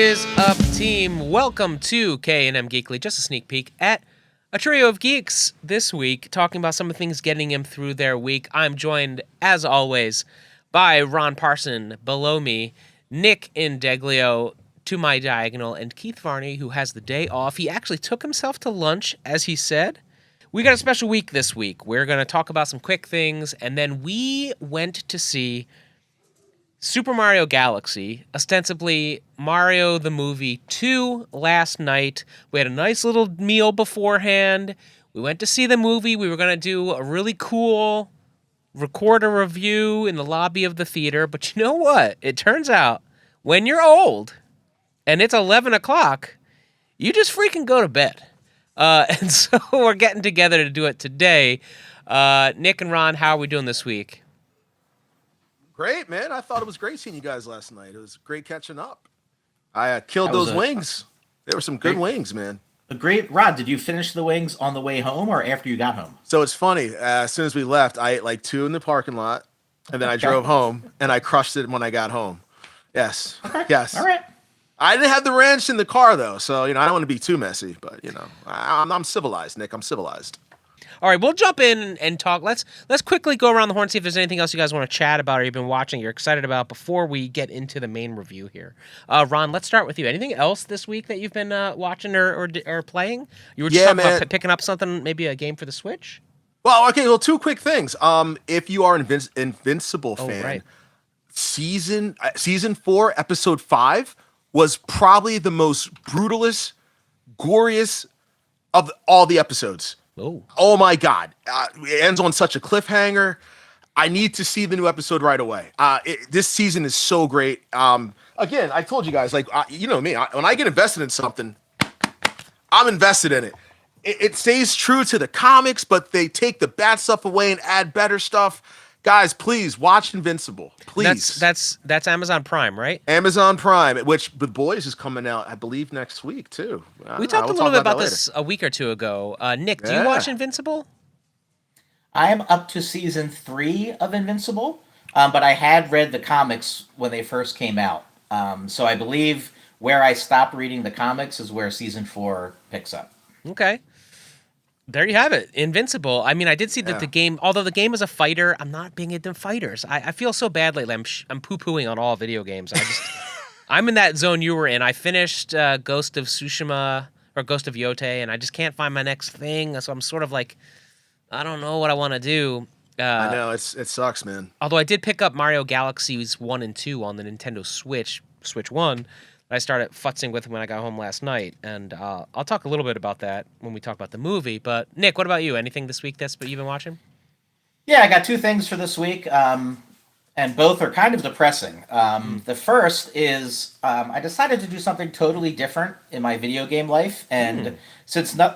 is up, team? Welcome to K&M Geekly, just a sneak peek at a trio of geeks this week, talking about some of the things getting them through their week. I'm joined, as always, by Ron Parson below me, Nick Indeglio to my diagonal, and Keith Varney, who has the day off. He actually took himself to lunch, as he said. We got a special week this week. We're going to talk about some quick things, and then we went to see Super Mario Galaxy, ostensibly Mario the Movie 2 last night. We had a nice little meal beforehand. We went to see the movie. We were going to do a really cool record a review in the lobby of the theater. But you know what? It turns out when you're old and it's 11 o'clock, you just freaking go to bed. And so we're getting together to do it today. Nick and Ron, how are we doing this week? Great, man. I thought it was great seeing you guys last night. It was great catching up. I killed those wings. There were some good wings, man. Great. Rod, did you finish the wings on the way home or after you got home? So it's funny. As soon as we left, I ate like 2 in the parking lot, and then I drove home, and I crushed it when I got home. Yes. Okay. Yes. All right. I didn't have the ranch in the car, though, so, I don't want to be too messy, but, I'm civilized, Nick. I'm civilized. All right, we'll jump in and talk. Let's quickly go around the horn, see if there's anything else you guys want to chat about or you've been watching, you're excited about before we get into the main review here. Ron, let's start with you. Anything else this week that you've been watching or playing? You were just talking about picking up something, maybe a game for the Switch? Well, okay, 2 quick things. If you are an Invincible fan, right. season 4, episode 5 was probably the most brutalist, goriest of all the episodes. Oh my God. It ends on such a cliffhanger. I need to see the new episode right away. This season is so great. Again, I told you guys, you know me, when I get invested in something, I'm invested in it. It stays true to the comics, but they take the bad stuff away and add better stuff. Guys, please watch Invincible. Please. That's Amazon Prime, right? Amazon Prime, which The Boys is coming out, I believe, next week too. We talked a little bit about this a week or two ago. Nick, do you watch Invincible? I am up to season 3 of Invincible, but I had read the comics when they first came out. So I believe where I stopped reading the comics is where season 4 picks up. Okay. There you have it, Invincible. I mean, I did see that the game, although the game is a fighter, I'm not being into fighters. I feel so bad lately. I'm poo-pooing on all video games. I'm in that zone you were in. I finished Ghost of Tsushima, or Ghost of Yote, and I just can't find my next thing. So I'm sort of like, I don't know what I want to do. I know, it sucks, man. Although I did pick up Mario Galaxies 1 and 2 on the Nintendo Switch 1. I started futzing with when I got home last night, and I'll talk a little bit about that when we talk about the movie. But Nick, what about you? Anything this week you've been watching? Yeah, I got 2 things for this week, and both are kind of depressing. The first is I decided to do something totally different in my video game life, and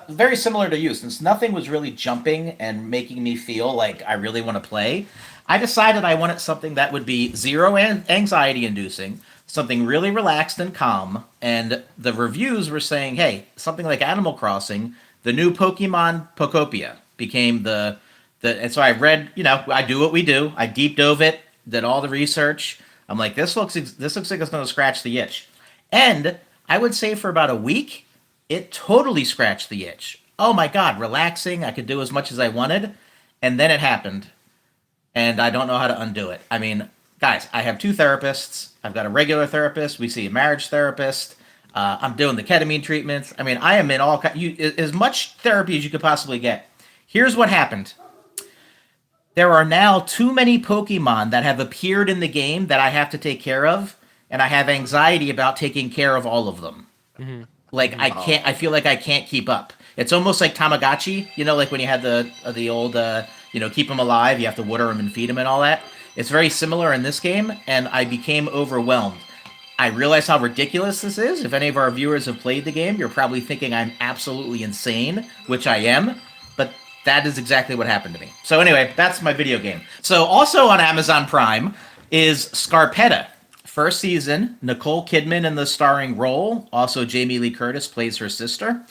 very similar to you, since nothing was really jumping and making me feel like I really want to play, I decided I wanted something that would be zero anxiety-inducing, something really relaxed and calm, and the reviews were saying, hey, something like Animal Crossing, the new Pokemon Pokopia became and so I read, I do what we do. I deep dove it, did all the research. I'm like, this looks like it's going to scratch the itch. And I would say for about a week, it totally scratched the itch. Oh my God, relaxing. I could do as much as I wanted. And then it happened. And I don't know how to undo it. I mean, guys, I have 2 therapists. I've got a regular therapist. We see a marriage therapist. I'm doing the ketamine treatments. I mean, I am in as much therapy as you could possibly get. Here's what happened. There are now too many Pokemon that have appeared in the game that I have to take care of, and I have anxiety about taking care of all of them. Mm-hmm. I feel like I can't keep up. It's almost like Tamagotchi, like when you had the old, keep them alive, you have to water them and feed them and all that. It's very similar in this game, and I became overwhelmed. I realize how ridiculous this is. If any of our viewers have played the game, you're probably thinking I'm absolutely insane, which I am, but that is exactly what happened to me. So anyway, that's my video game. So also on Amazon Prime is Scarpetta. First season, Nicole Kidman in the starring role. Also, Jamie Lee Curtis plays her sister.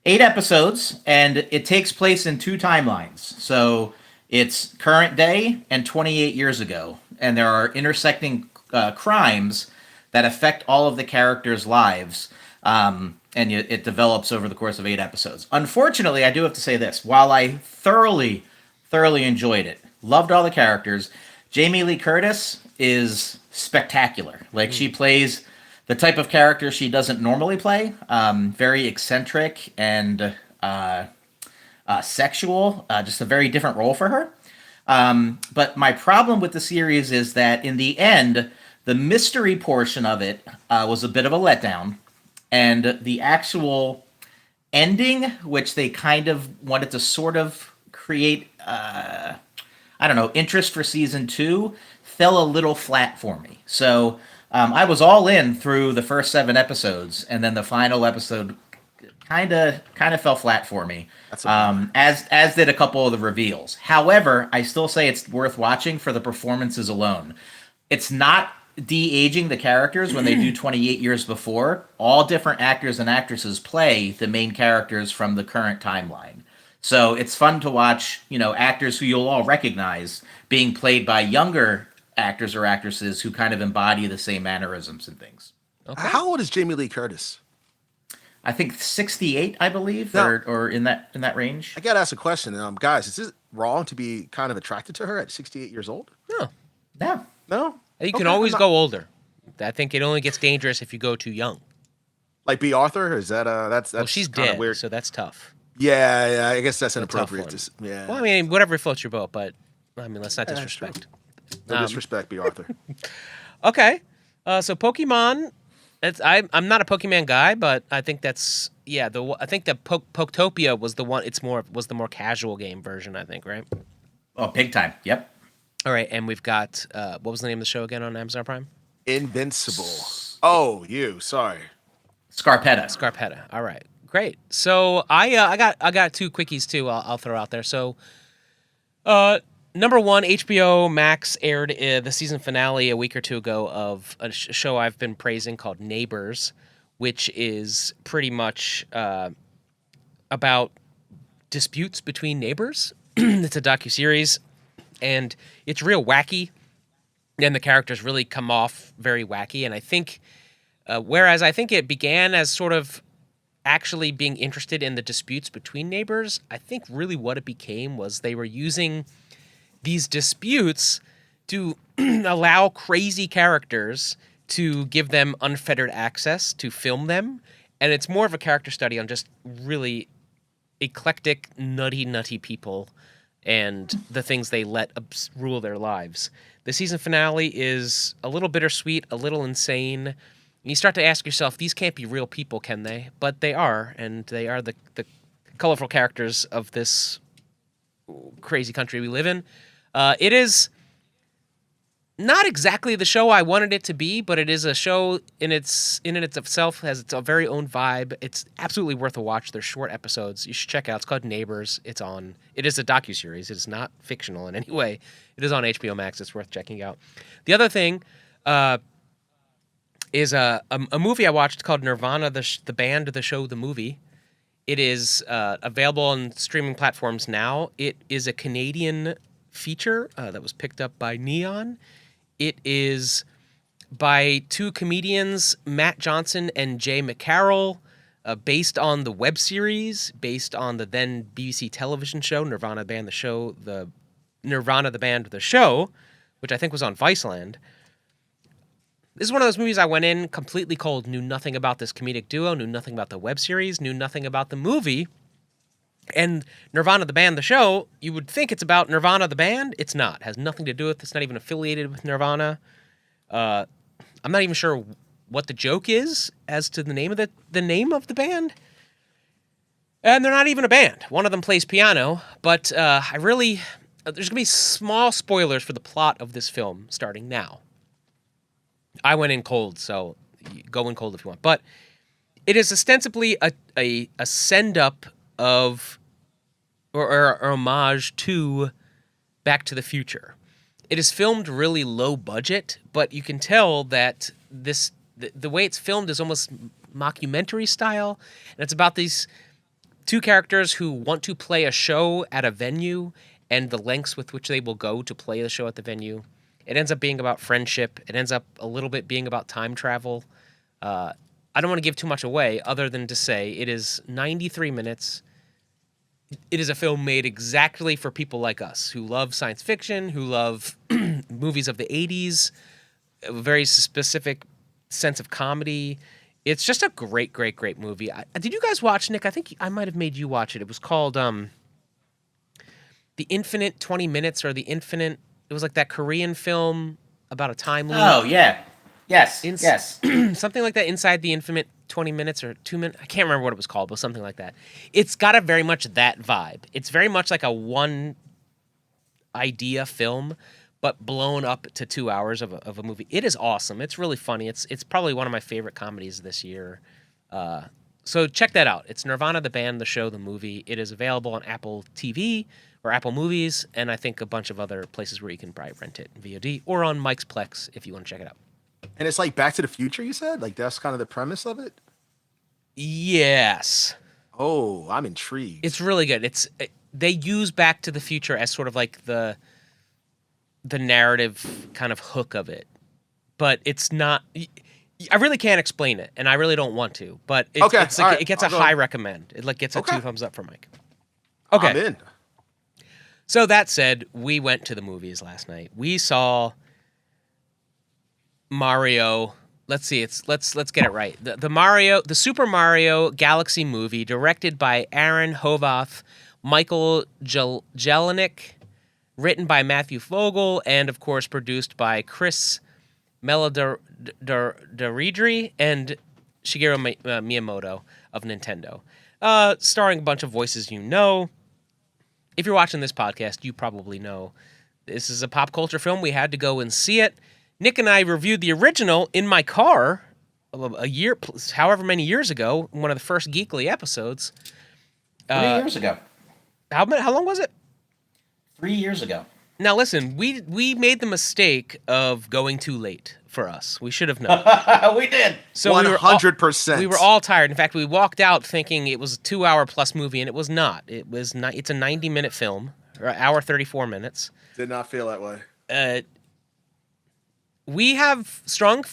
8 episodes, and it takes place in 2 timelines. So it's current day and 28 years ago. And there are intersecting crimes that affect all of the characters' lives. It develops over the course of 8 episodes. Unfortunately, I do have to say this. While I thoroughly enjoyed it, loved all the characters, Jamie Lee Curtis is spectacular. Like, she plays the type of character she doesn't normally play. Very eccentric and sexual. Just a very different role for her. But my problem with the series is that in the end, the mystery portion of it was a bit of a letdown. And the actual ending, which they kind of wanted to sort of create, interest for season 2, fell a little flat for me. So I was all in through the first 7 episodes, and then the final episode kind of fell flat for me. As did a couple of the reveals. However, I still say it's worth watching for the performances alone. It's not de-aging the characters when they do 28 years before. All different actors and actresses play the main characters from the current timeline. So it's fun to watch, actors who you'll all recognize being played by younger actors or actresses who kind of embody the same mannerisms and things. Okay. How old is Jamie Lee Curtis? I think 68, I believe, or in that range. I gotta ask a question, guys. Is it wrong to be kind of attracted to her at 68 years old? No. You can always go older. I think it only gets dangerous if you go too young. Like B. Arthur? Is that that's well, she's dead, weird. So that's tough. Yeah, I guess that's inappropriate. Well, I mean, whatever floats your boat, but I mean, let's not disrespect. No disrespect, B. Arthur. Okay, so Pokemon. I'm not a Pokemon guy, but I think that's I think that Poketopia was the one. Was the more casual game version, I think, right? Oh, big time. Yep. All right, and we've got what was the name of the show again on Amazon Prime? Invincible. Sorry. Scarpetta. All right, great. So I got 2 quickies too. I'll throw out there. So, number 1, HBO Max aired the season finale a week or 2 ago of a show I've been praising called Neighbors, which is pretty much about disputes between neighbors. It's a docuseries. And it's real wacky, and the characters really come off very wacky. And I think, whereas I think it began as sort of actually being interested in the disputes between neighbors, I think really what it became was they were using these disputes to allow crazy characters to give them unfettered access to film them. And it's more of a character study on just really eclectic, nutty people and the things they let rule their lives. The season finale is a little bittersweet, a little insane. You start to ask yourself, these can't be real people, can they? But they are, and they are the colorful characters of this crazy country we live in. It is not exactly the show I wanted it to be, but it is a show in itself has its very own vibe. It's absolutely worth a watch. They're short episodes. You should check it out. It's called Neighbors. It is a docuseries. It is not fictional in any way. It is on HBO Max. It's worth checking out. The other thing is a movie I watched called Nirvana, the band, the show, the movie. It is available on streaming platforms now. It is a Canadian feature that was picked up by Neon. It is by 2 comedians, Matt Johnson and Jay McCarroll, based on the web series, based on the then BBC television show, Nirvana the Band, the show, which I think was on Viceland. This is one of those movies I went in completely cold, knew nothing about this comedic duo, knew nothing about the web series, knew nothing about the movie. And Nirvana the Band, the show, you would think it's about Nirvana the band. It's not. It has nothing to do with it. It's not even affiliated with Nirvana. I'm not even sure what the joke is as to the name of the band. And they're not even a band. One of them plays piano. But there's going to be small spoilers for the plot of this film starting now. I went in cold, so go in cold if you want. But it is ostensibly a send-up of or homage to Back to the Future. It is filmed really low budget, but you can tell that the way it's filmed is almost mockumentary style, and it's about these 2 characters who want to play a show at a venue and the lengths with which they will go to play the show at the venue. It ends up being about friendship. It ends up a little bit being about time travel. I don't want to give too much away other than to say it is 93 minutes. It is a film made exactly for people like us who love science fiction, who love movies of the 80s, a very specific sense of comedy. It's just a great, great, great movie. Did you guys watch, Nick? I think I might have made you watch it. It was called The Infinite 20 Minutes or The Infinite. It was like that Korean film about a time loop. Oh, yeah. Yes, yes. Something like that, Inside the Infinite 20 Minutes or 2 minutes. I can't remember what it was called, but something like that. It's got a very much that vibe. It's very much like a one idea film, but blown up to 2 hours of a movie. It is awesome. It's really funny. It's probably one of my favorite comedies this year. So check that out. It's Nirvana, the band, the show, the movie. It is available on Apple TV or Apple Movies, and I think a bunch of other places where you can probably rent it in VOD or on Mike's Plex if you want to check it out. And it's like Back to the Future, you said? Like that's kind of the premise of it? Yes. Oh, I'm intrigued. It's really good. They use Back to the Future as sort of like the narrative kind of hook of it. But it's not... I really can't explain it, and I really don't want to. But it gets a high recommend. It like gets a 2 thumbs up from Mike. Okay. I'm in. So that said, we went to the movies last night. We saw Mario. Let's see. Let's get it right. The Super Mario Galaxy movie, directed by Aaron Hovath, Michael Jelenic, written by Matthew Fogel, and of course produced by Chris Melodaridri and Shigeru Miyamoto of Nintendo. Starring a bunch of voices you know. If you're watching this podcast, you probably know this is a pop culture film. We had to go and see it. Nick and I reviewed the original in my car a year, however many years ago, one of the first Geekly episodes. 3 years ago. How long was it? 3 years ago. Now listen, we made the mistake of going too late for us. We should have known. We did. So 100%. We were all tired. In fact, we walked out thinking it was a 2 hour plus movie, and it was not. It's a 90-minute film, or hour 34 minutes. Did not feel that way. We have strong.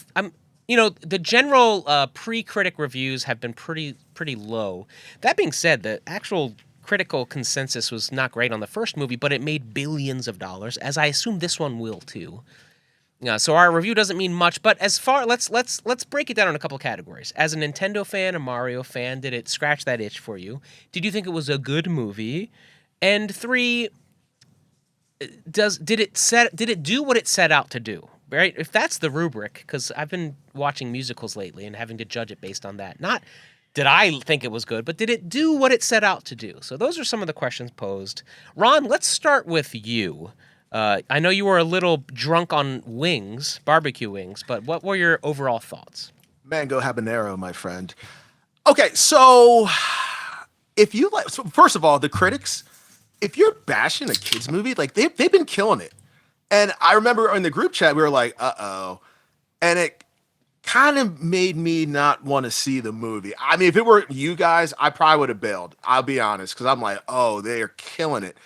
The general pre-critic reviews have been pretty low. That being said, the actual critical consensus was not great on the first movie, but it made billions of dollars, as I assume this one will too. So our review doesn't mean much, but let's break it down in a couple categories. As a Nintendo fan, a Mario fan, did it scratch that itch for you? Did you think it was a good movie? And 3, did it do what it set out to do? Right? If that's the rubric, because I've been watching musicals lately and having to judge it based on that. Not did I think it was good, but did it do what it set out to do? So those are some of the questions posed. Ron, let's start with you. I know you were a little drunk on wings, barbecue wings, but what were your overall thoughts? Mango habanero, my friend. Okay, so first of all, the critics, if you're bashing a kids movie, like they've been killing it. And I remember in the group chat, we were like, uh-oh. And it kind of made me not want to see the movie. I mean, if it were you guys, I probably would have bailed. I'll be honest, because I'm like, oh, they are killing it.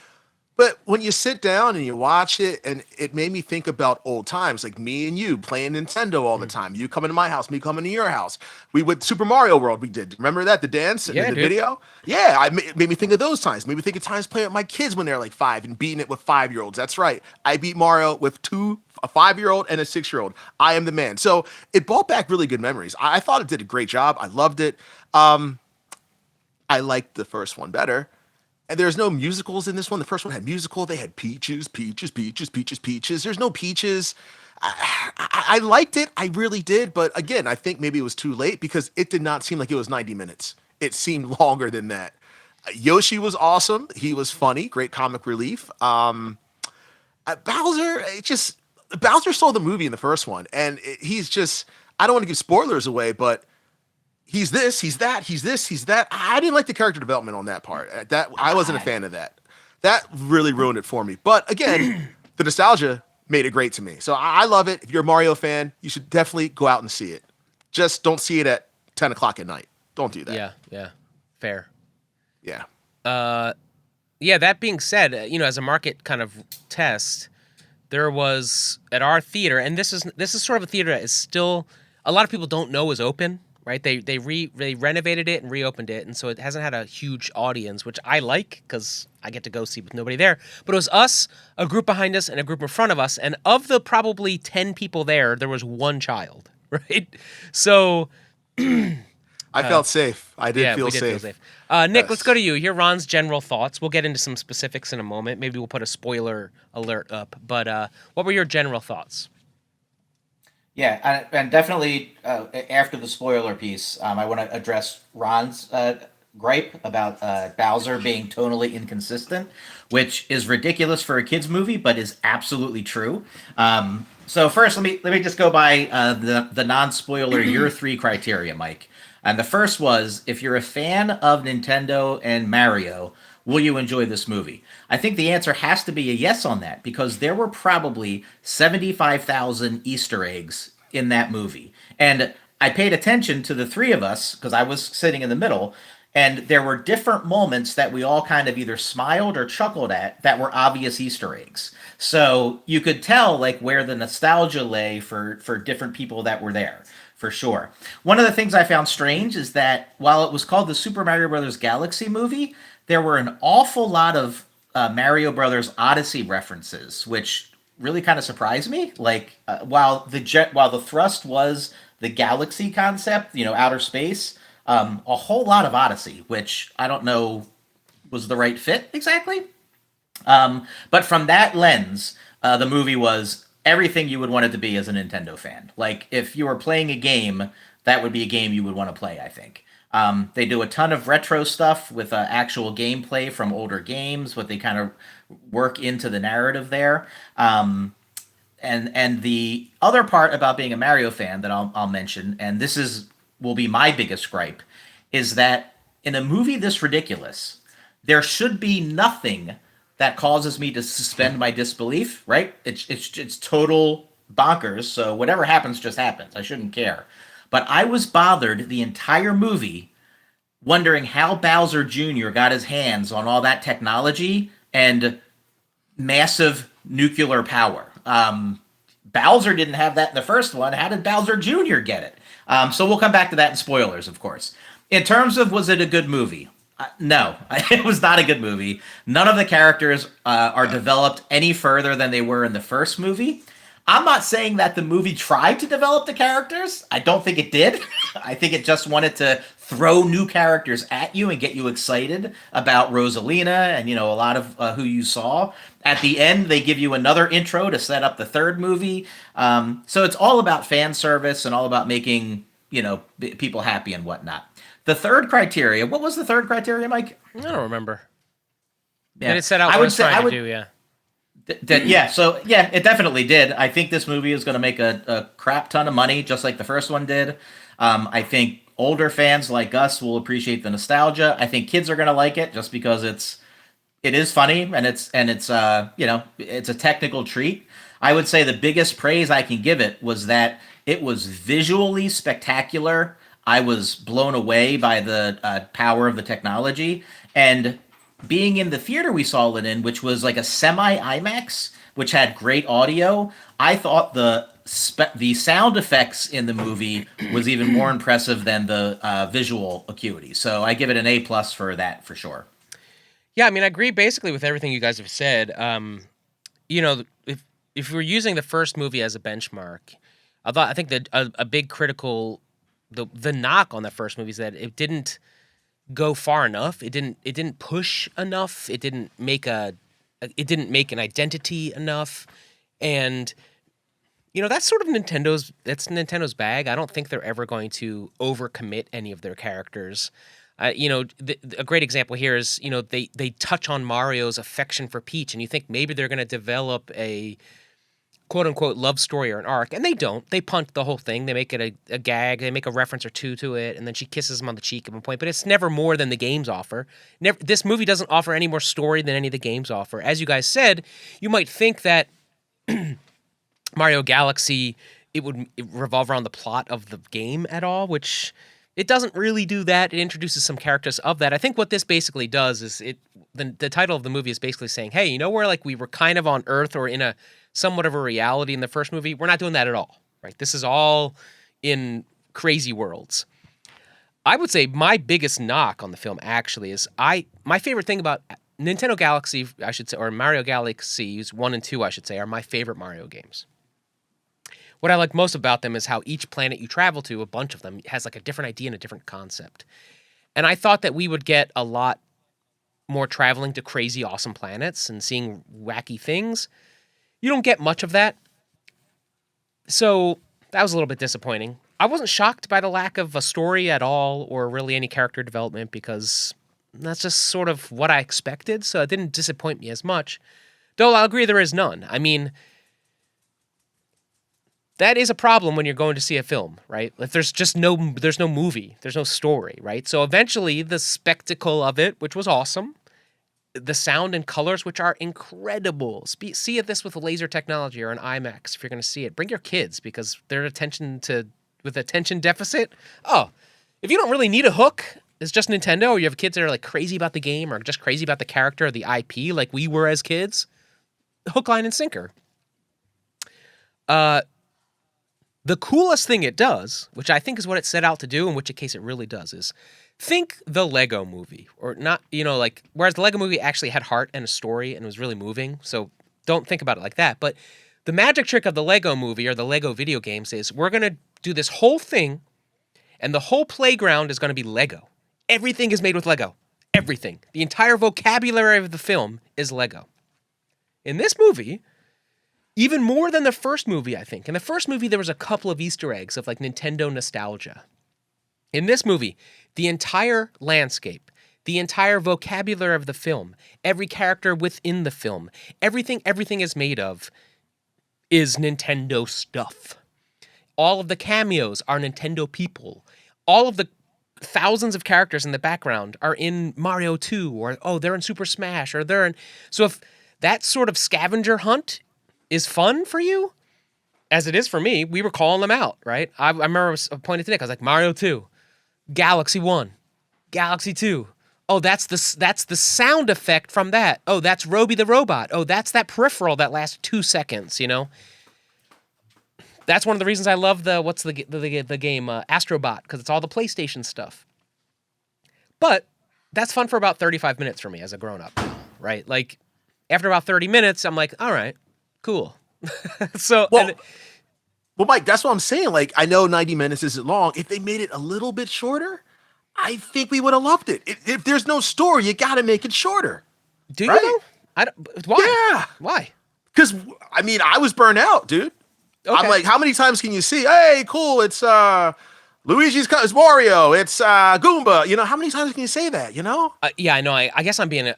But when you sit down and you watch it, and it made me think about old times, like me and you playing Nintendo all the time. You coming to my house, me coming to your house. We went Super Mario World. We did. Remember that? The dance in the video? Yeah, it made me think of those times. Made me think of times playing with my kids when they're like 5 and beating it with 5-year-olds. That's right. I beat Mario with a 5-year-old and a 6-year-old. I am the man. So it brought back really good memories. I thought it did a great job. I loved it. I liked the first one better. And there's no musicals in this one. The first one had musical. They had peaches. There's no peaches. I liked it. I really did. But again, I think maybe it was too late because it did not seem like it was 90 minutes. It seemed longer than that. Yoshi was awesome. He was funny. Great comic relief. Bowser stole the movie in the first one. And he's just, I don't want to give spoilers away, but he's this, he's that, he's this, he's that. I didn't like the character development on that part. I wasn't a fan of that. That really ruined it for me. But again, the nostalgia made it great to me. So I love it. If you're a Mario fan, you should definitely go out and see it. Just don't see it at 10 o'clock at night. Don't do that. Yeah. Fair. Yeah. That being said, as a market kind of test, there was at our theater, and this is sort of a theater that is still a lot of people don't know is open, right? They renovated it and reopened it, and so it hasn't had a huge audience, which I like because I get to go see with nobody there. But it was us, a group behind us, and a group in front of us, and of the probably 10 people there was one child, right? So I felt safe. I did feel we did safe. feel safe. Nick, let's go to you. Hear Ron's general thoughts. We'll get into some specifics in a moment. Maybe we'll put a spoiler alert up. But what were your general thoughts? Yeah, and definitely after the spoiler piece, I want to address Ron's gripe about Bowser being tonally inconsistent, which is ridiculous for a kids movie, but is absolutely true. So first, let me just go by the non-spoiler year 3 criteria, Mike. And the first was, if you're a fan of Nintendo and Mario, will you enjoy this movie? I think the answer has to be a yes on that, because there were probably 75,000 Easter eggs in that movie. And I paid attention to the three of us, because I was sitting in the middle, and there were different moments that we all kind of either smiled or chuckled at that were obvious Easter eggs. So you could tell like where the nostalgia lay for different people that were there. For sure. One of the things I found strange is that while it was called the Super Mario Brothers Galaxy movie, there were an awful lot of Mario Brothers Odyssey references, which really kind of surprised me. Like while the thrust was the galaxy concept, outer space, a whole lot of Odyssey, which I don't know was the right fit exactly. But from that lens, the movie was everything you would want it to be as a Nintendo fan. Like, if you were playing a game, that would be a game you would want to play, I think. They do a ton of retro stuff with actual gameplay from older games, what they kind of work into the narrative there. And the other part about being a Mario fan that I'll mention, and will be my biggest gripe, is that in a movie this ridiculous, there should be nothing that causes me to suspend my disbelief, right? It's total bonkers, so whatever happens just happens. I shouldn't care. But I was bothered the entire movie wondering how Bowser Jr. got his hands on all that technology and massive nuclear power. Bowser didn't have that in the first one. How did Bowser Jr. get it? So we'll come back to that in spoilers, of course. In terms of, was it a good movie? No, it was not a good movie. None of the characters are developed any further than they were in the first movie. I'm not saying that the movie tried to develop the characters. I don't think it did. I think it just wanted to throw new characters at you and get you excited about Rosalina and, a lot of who you saw. At the end, they give you another intro to set up the third movie. So it's all about fan service and all about making, people happy and whatnot. The third criteria, what was the third criteria, Mike? I don't remember. Yeah. Did it set out what I was trying to do, yeah. It definitely did. I think this movie is going to make a crap ton of money, just like the first one did. I think older fans like us will appreciate the nostalgia. I think kids are going to like it just because it is funny and it's it's a technical treat. I would say the biggest praise I can give it was that it was visually spectacular. I was blown away by the power of the technology, and being in the theater we saw it in, which was like a semi-IMAX, which had great audio, I thought the sound effects in the movie was even more impressive than the visual acuity. So I give it an A+ for that, for sure. Yeah, I mean, I agree basically with everything you guys have said. If we're using the first movie as a benchmark, I think that a big critical the knock on the first movie is that it didn't go far enough. It didn't push enough. It didn't make an identity enough. And that's sort of Nintendo's bag. I don't think they're ever going to overcommit any of their characters. A great example here is, they touch on Mario's affection for Peach, and you think maybe they're going to develop a quote-unquote love story or an arc, and they don't. They punt the whole thing. They make it a gag. They make a reference or two to it, and then she kisses him on the cheek at one point, but it's never more than the games offer. This movie doesn't offer any more story than any of the games offer. As you guys said, you might think that Mario Galaxy, it would revolve around the plot of the game at all, which It doesn't really do that. It introduces some characters of that. I think what this basically does is the title of the movie is basically saying, hey, you know where like we were kind of on Earth or in a somewhat of a reality in the first movie? We're not doing that at all, right? This is all in crazy worlds. I would say my biggest knock on the film actually is my favorite thing about Nintendo Galaxy, I should say, or Mario Galaxies 1 and 2, I should say, are my favorite Mario games. What I like most about them is how each planet you travel to, a bunch of them, has like a different idea and a different concept. And I thought that we would get a lot more traveling to crazy, awesome planets and seeing wacky things. You don't get much of that. So that was a little bit disappointing. I wasn't shocked by the lack of a story at all or really any character development because that's just sort of what I expected. So it didn't disappoint me as much. Though I'll agree there is none. I mean, that is a problem when you're going to see a film, right? If there's no movie, there's no story, right? So eventually the spectacle of it, which was awesome, the sound and colors, which are incredible. See this with laser technology or an IMAX if you're going to see it. Bring your kids because their with attention deficit. Oh, if you don't really need a hook, it's just Nintendo, or you have kids that are like crazy about the game or just crazy about the character or the IP like we were as kids, hook, line, and sinker. The coolest thing it does, which I think is what it set out to do, in which case it really does, is think the Lego movie, or not, whereas the Lego movie actually had heart and a story and was really moving, so don't think about it like that. But the magic trick of the Lego movie or the Lego video games is we're going to do this whole thing, and the whole playground is going to be Lego. Everything is made with Lego. Everything. The entire vocabulary of the film is Lego. In this movie, even more than the first movie, I think. In the first movie, there was a couple of Easter eggs of like Nintendo nostalgia. In this movie, the entire landscape, the entire vocabulary of the film, every character within the film, everything is made of is Nintendo stuff. All of the cameos are Nintendo people. All of the thousands of characters in the background are in Mario 2, or they're in Super Smash, or they're in... So if that sort of scavenger hunt is fun for you, as it is for me, we were calling them out, right? I remember I was pointing to Nick. I was like, Mario 2, Galaxy 1, Galaxy 2. Oh, that's the sound effect from that. Oh, that's Roby the Robot. Oh, that's that peripheral that lasts 2 seconds, That's one of the reasons I love the game Astro Bot, because it's all the PlayStation stuff. But that's fun for about 35 minutes for me as a grown-up, right? Like, after about 30 minutes, I'm like, all right, cool. Well, Mike, that's what I'm saying. Like, I know 90 minutes isn't long. If they made it a little bit shorter, I think we would have loved it. If there's no story, you got to make it shorter. Do you though? Why? Yeah. Why? Because, I was burnt out, dude. Okay. I'm like, how many times can you see, hey, cool, it's it's Mario, it's Goomba. How many times can you say that, Yeah, I know. I guess I'm being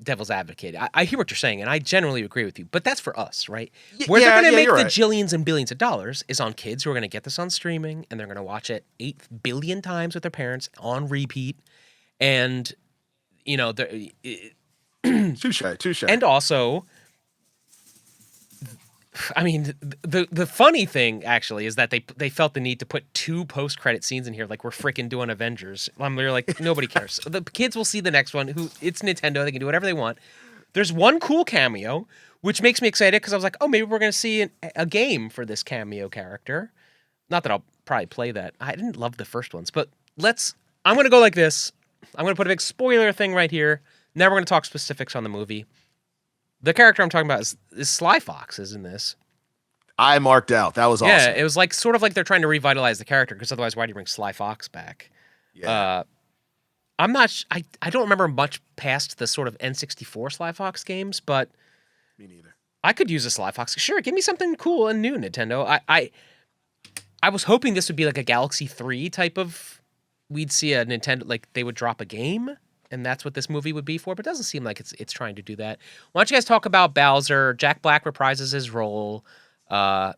devil's advocate. I hear what you're saying, and I generally agree with you. But that's for us, right? Where they're going to make the jillions and billions of dollars is on kids who are going to get this on streaming, and they're going to watch it 8 billion times with their parents on repeat. And, touche. And also, the funny thing actually is that they felt the need to put 2 post-credit scenes in here, like we're freaking doing Avengers. They're like, nobody cares. The kids will see the next one. It's Nintendo. They can do whatever they want. There's one cool cameo, which makes me excited because I was like, oh, maybe we're gonna see a game for this cameo character. Not that I'll probably play that. I didn't love the first ones, but I'm gonna go like this. I'm gonna put a big spoiler thing right here. Now we're gonna talk specifics on the movie. The character I'm talking about is Sly Fox, in this. I marked out. That was awesome. Yeah, it was like sort of like they're trying to revitalize the character, because otherwise, why do you bring Sly Fox back? Yeah. I'm not. I don't remember much past the sort of N64 Sly Fox games, but me neither. I could use a Sly Fox. Sure, give me something cool and new, Nintendo. I was hoping this would be like a Galaxy 3 type of. We'd see a Nintendo, like they would drop a game. And that's what this movie would be for, but it doesn't seem like it's trying to do that. Why don't you guys talk about Bowser? Jack Black reprises his role. Ron,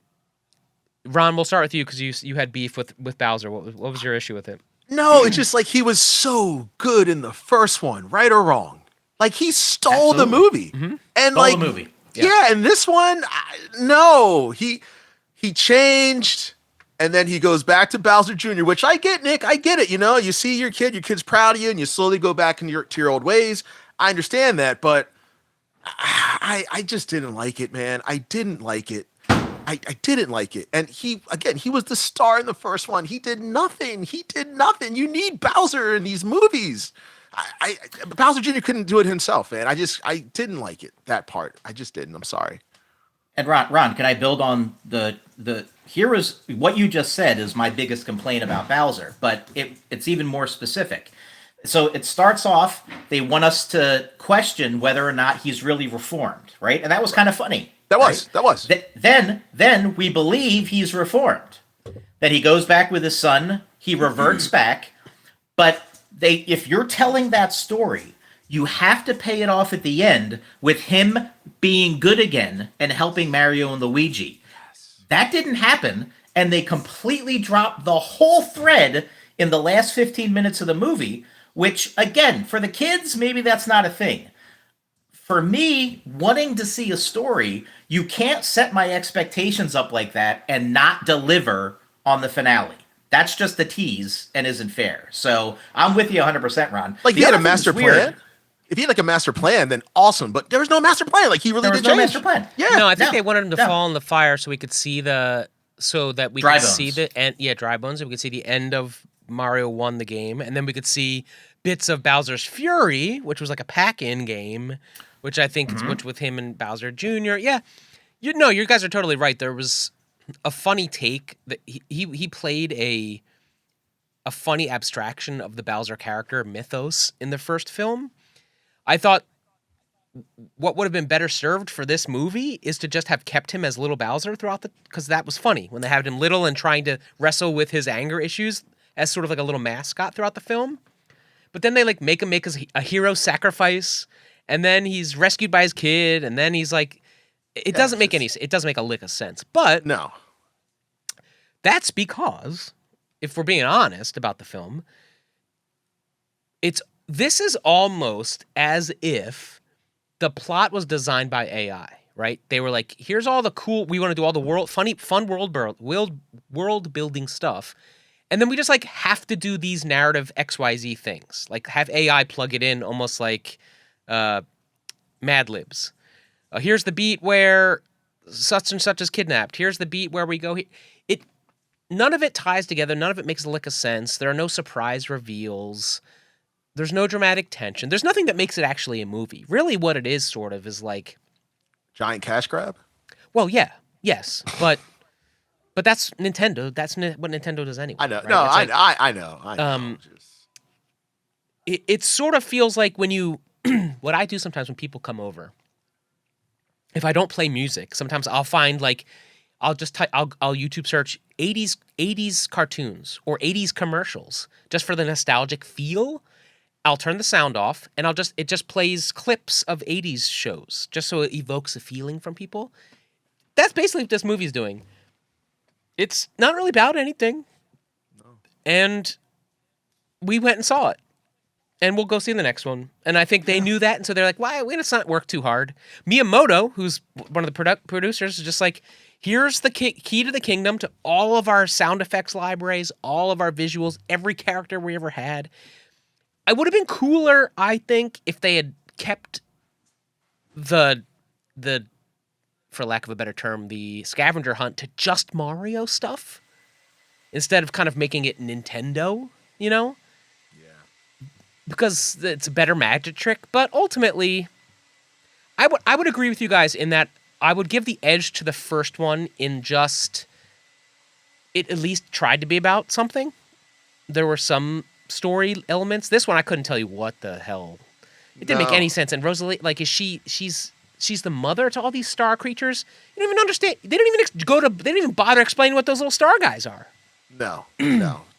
we'll start with you because you had beef with Bowser. What was your issue with it? No, it's just like he was so good in the first one, right or wrong. Like he stole the movie, and stole the movie. Yeah, and this one, no, he changed. And then he goes back to Bowser Jr., which I get, Nick. I get it. You see your kid's proud of you, and you slowly go back to your old ways. I understand that, but I just didn't like it, man. I didn't like it. I didn't like it. And he was the star in the first one. He did nothing. You need Bowser in these movies. Bowser Jr. couldn't do it himself, man. I didn't like it, that part. I just didn't. I'm sorry. And Ron, can I build on the here is what you just said is my biggest complaint about Bowser, but it's even more specific. So it starts off, they want us to question whether or not he's really reformed, right? And that was kind of funny. That was. Then we believe he's reformed. Then he goes back with his son, he reverts back, but if you're telling that story, you have to pay it off at the end with him being good again and helping Mario and Luigi. Yes. That didn't happen, and they completely dropped the whole thread in the last 15 minutes of the movie, which, again, for the kids, maybe that's not a thing. For me, wanting to see a story, you can't set my expectations up like that and not deliver on the finale. That's just a tease and isn't fair. So I'm with you 100%, Ron. Like, he had a master plan? If he had like a master plan, then awesome. But there was no master plan. Like, he really did no master plan. Yeah. No, I think they wanted him to fall in the fire so we could see dry bones, and we could see the end of Mario 1, the game, and then we could see bits of Bowser's Fury, which was like a pack-in game, which I think is with him and Bowser Jr. Yeah, you guys are totally right. There was a funny take that he played a funny abstraction of the Bowser character mythos in the first film. I thought what would have been better served for this movie is to just have kept him as little Bowser because that was funny when they had him little and trying to wrestle with his anger issues as sort of like a little mascot throughout the film. But then they like make him make a hero sacrifice, and then he's rescued by his kid, and then he's like, it doesn't make a lick of sense. But no, that's because if we're being honest about the film, this is almost as if the plot was designed by AI, right? They were like, here's all the cool, we want to do all the fun world building stuff. And then we just like have to do these narrative XYZ things. Like have AI plug it in almost like Mad Libs. Here's the beat where such and such is kidnapped. Here's the beat where we go. None of it ties together. None of it makes a lick of sense. There are no surprise reveals. There's no dramatic tension. There's nothing that makes it actually a movie. Really what it is sort of is like... giant cash grab? Well, yeah. Yes. But that's Nintendo. That's what Nintendo does anyway. I know. Right? No, I know. It sort of feels like when you... what I do sometimes when people come over, if I don't play music, sometimes I'll find like... I'll YouTube search 80s cartoons or 80s commercials just for the nostalgic feel. I'll turn the sound off and it just plays clips of 80s shows just so it evokes a feeling from people. That's basically what this movie's doing. It's not really about anything. No. And we went and saw it. And we'll go see the next one. And I think they knew that, and so they're like, why? Let's not work too hard. Miyamoto, who's one of the producers, is just like, here's the key to the kingdom to all of our sound effects libraries, all of our visuals, every character we ever had. I would have been cooler, I think, if they had kept the for lack of a better term, the scavenger hunt to just Mario stuff instead of kind of making it Nintendo, you know? Yeah. Because it's a better magic trick, but ultimately I would agree with you guys in that I would give the edge to the first one in just it at least tried to be about something. There were some story elements. This one I couldn't tell you what the hell. It didn't make any sense. And Rosalie, like, she's the mother to all these star creatures. You don't even understand. They didn't even bother explaining what those little star guys are. No,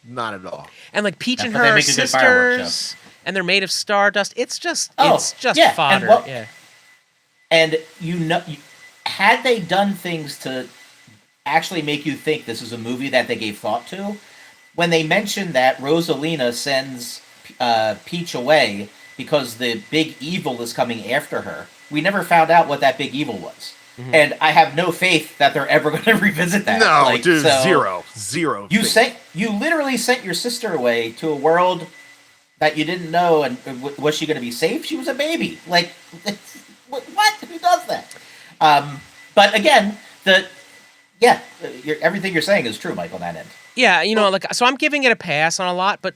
not at all. And like Peach and her are sisters, and they're made of stardust. It's just fodder. And had they done things to actually make you think this is a movie that they gave thought to, when they mentioned that Rosalina sends Peach away because the big evil is coming after her, we never found out what that big evil was. And I have no faith that they're ever going to revisit that. No, dude, so zero. You literally sent your sister away to a world that you didn't know, and was she going to be safe? She was a baby. Like, what? Who does that? But again, everything you're saying is true, Mike, on that end. Yeah, so I'm giving it a pass on a lot, but